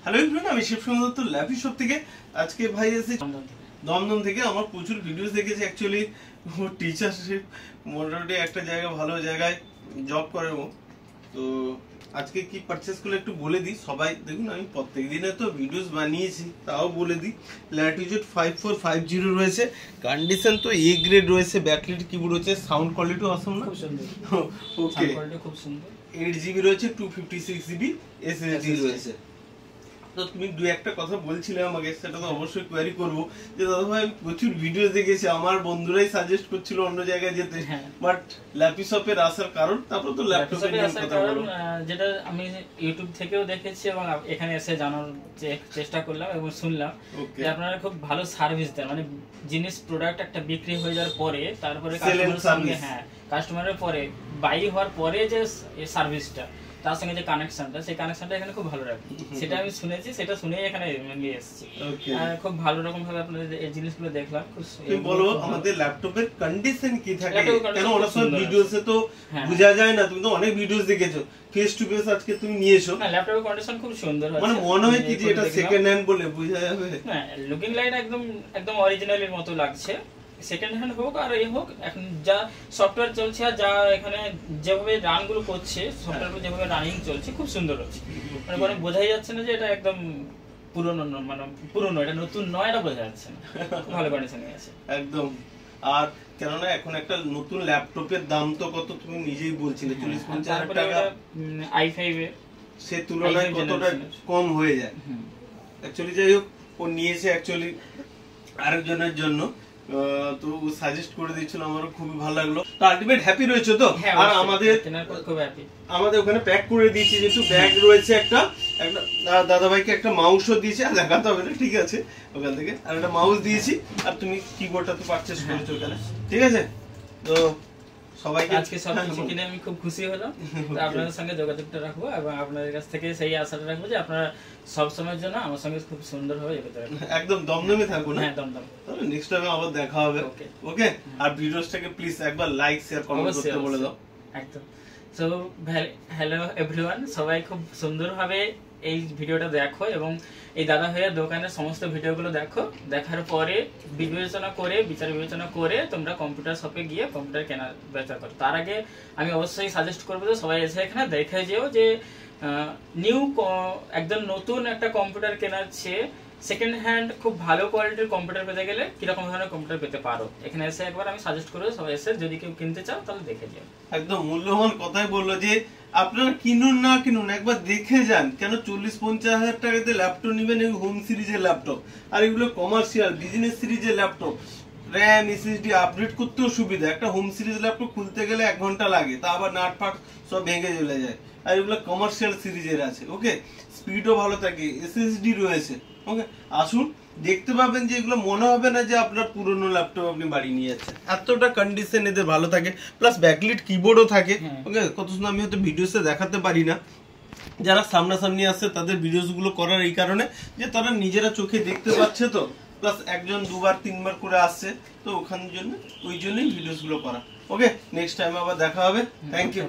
Hello everyone, আমি Shibsundar lappy shop থেকে। আজকে ভাই এসে দমদম থেকে। আমার প্রচুর ভিডিওস দেখেছি। অ্যাকচুয়ালি ও টিচারশিপ মোটামুটি একটা জায়গায় ভালো জায়গায় জব করে ও। তো আজকে কি পারচেস করলে একটু বলে দিই। সবাই দেখুন, আমি প্রত্যেক দিনে তো ভিডিওস বানিয়েছি, তাও বলে দিই। ল্যাটিটিউড 5450 রয়েছে, কন্ডিশন তো এ গ্রেড রয়েছে, ব্যাকলাইট কিবোর্ড রয়েছে, সাউন্ড কোয়ালিটি অসম না, খুব সুন্দর। ওকে, সাউন্ড কোয়ালিটি খুব সুন্দর। 8GB রয়েছে, 256GB এসএসডি রয়েছে। তো তুমি দু একটা কথা বলছিলে আমাকে, সেটা তো অবশ্যই কোয়ারি করবো যে দাদা ভাই প্রচুর ভিডিও দেখেছি, আমার বন্ধুরাই সাজেস্ট করছিল অন্য জায়গায় যেতে, বাট ল্যাপি শপের আসার কারণ, তারপর তো ল্যাপটপের কথা বলো। যেটা আমি ইউটিউব থেকেও দেখেছি এবং এখানে এসে জানার চেষ্টা করলাম এবং শুনলাম যে আপনারা খুব ভালো সার্ভিস দেন। মানে জিনিস প্রোডাক্ট একটা বিক্রি হয়ে যাওয়ার পরে তারপরে কাস্টমারের সঙ্গে, কাস্টমারের পরে বাই হওয়ার পরে যে সার্ভিসটা, তার সঙ্গে যে কানেকশনটা, সেই কানেকশনটা এখানে খুব ভালো রাখে। সেটা আমি শুনেছি, সেটা শুনেই এখানে নিয়ে এসেছি। খুব ভালো রকম ভাবে আপনাদের এই জিনিসগুলো দেখলাম। তুমি বলো আমাদের ল্যাপটপের কন্ডিশন কি থাকে, কেন অনেক সময় ভিডিওসে তো বোঝা যায় না। তুমি তো অনেক ভিডিওস দেখেছো, ফেস টু ফেস আজকে তুমি নিয়েছো। হ্যাঁ, ল্যাপটপের কন্ডিশন খুব সুন্দর আছে। মানে মনে হয় কি যে এটা সেকেন্ড হ্যান্ড বলে বোঝা যাবে। হ্যাঁ, লুকিং লাইট একদম অরিজিনালের মতো লাগছে। সেকেন্ড হ্যান্ড হোক আর এই হোক, এখন যা সফটওয়্যার চলছে আর যা এখানে যেভাবে রানগুলো করছে, সফটওয়্যার যেভাবে রানিং চলছে, খুব সুন্দর হচ্ছে। মানে বোঝাই যাচ্ছে না যে এটা একদম পুরনো, মানে পুরনো, এটা নতুন নয়, এটা বোঝা যাচ্ছে না। খুব ভালো কন্ডিশনে আছে একদম। আর কেননা এখন একটা নতুন ল্যাপটপের দাম তো কত তুমি নিজেই বলছিলে, 40-50 টাকা। i5 এর সে তুলনায় কতটা কম হয়ে যায়। অ্যাকচুয়ালি যাই হোক, ও নিয়েছে অ্যাকচুয়ালি আরেকজনের জন্য, তো সাজেস্ট করে দিয়েছিল, আমারও খুবই ভালো লাগলো। তো আলটিমেট হ্যাপি রয়েছে তো। আর আমাদের ওখানে প্যাক করে দিয়েছি, যেহেতু ব্যাগ রয়েছে একটা দাদা ভাইকে একটা মাউসও দিয়েছি, আর দেখাতে হবে না, ঠিক আছে, ওখান থেকে আর একটা মাউস দিয়েছি। আর তুমি কিবোর্ডটা তো পারচেজ করেছো ওখানে, ঠিক আছে। তো সবাইকে আজকে সবকিছু কিনে আমি খুব খুশি হলাম। তো আপনাদের সঙ্গে যোগাযোগটা রাখবো এবং আপনাদের কাছ থেকে সেই আশাটা রাখবো যে আপনারা সব সময়ের জন্য আমার সঙ্গে খুব সুন্দরভাবে এগোতে রাখবেন। একদম দমদমে থাকুন। হ্যাঁ, দমদম। তাহলে নেক্সট টাইম আবার দেখা হবে। ওকে। আর ভিডিওসটাকে প্লিজ একবার লাইক শেয়ার কমেন্ট করতে বলে দাও। একদম। সো হ্যালো এভরিওয়ান, সবাই খুব সুন্দরভাবে এই ভিডিওটা দেখো এবং এই দাদা ভাইয়ের দোকানের সমস্ত ভিডিওগুলো দেখো। দেখার পরে বিচার বিবেচনা করে তোমরা কম্পিউটার শপে গিয়ে কম্পিউটার কেনা বেচা করো। তার আগে আমি অবশ্যই সাজেস্ট করবো যে সবাই এসে এখানে দেখে যেও যে একদম নতুন একটা কম্পিউটার কেনার চেয়ে সেকেন্ড হ্যান্ড খুব ভালো কোয়ালিটির কম্পিউটার পেতে গেলে কিরকম ধরনের কম্পিউটার পেতে পারো, এখানে এসে একবার আমি সাজেস্ট করবো সবাই এসে, যদি কেউ কিনতে চাও তাহলে দেখে যাও। একদম মূল্যবান কথাই বললো যে আপনারা কিনুন না কিনুন, একবার দেখে যান। কেন 40-50 হাজার টাকাতে ল্যাপটপ নেবেন, হোম সিরিজের ল্যাপটপ, আর এগুলো কমার্শিয়াল বিজনেস সিরিজের ল্যাপটপ। র্যাম এসএসডি আপডেট করতেও সুবিধা। একটা হোম সিরিজ ল্যাপটপ খুলতে গেলে 1 ঘন্টা লাগে, তা আবার নাট ফাট সব ভেঙে চলে যায়। আর এগুলো কমার্শিয়াল সিরিজের আছে। ওকে, স্পিডও ভালো থাকে, এসএসডি রয়েছে। ওকে, আসুন দেখতে পাবেন যে এগুলো মনে হবে না যে আপনার পুরনো ল্যাপটপ আপনি বাড়ি নিয়ে যাচ্ছেন। এতটা কন্ডিশন এদের ভালো থাকে, প্লাস ব্যাকলাইট কিবোর্ডও থাকে। ওকে, কত সুন্দর, আমি হয়তো ভিডিওসে দেখাতে পারি না। যারা সামনাসামনি আসছে তাদের ভিডিওস গুলো করার এই কারণে যে তারা নিজেরা চোখে দেখতে পাচ্ছে, তো প্লাস একজন 2-3 বার করে আসছে, তো ওই জন্যই ভিডিওস গুলো করা। ওকে, নেক্সট টাইম আবার দেখা হবে। Thank you.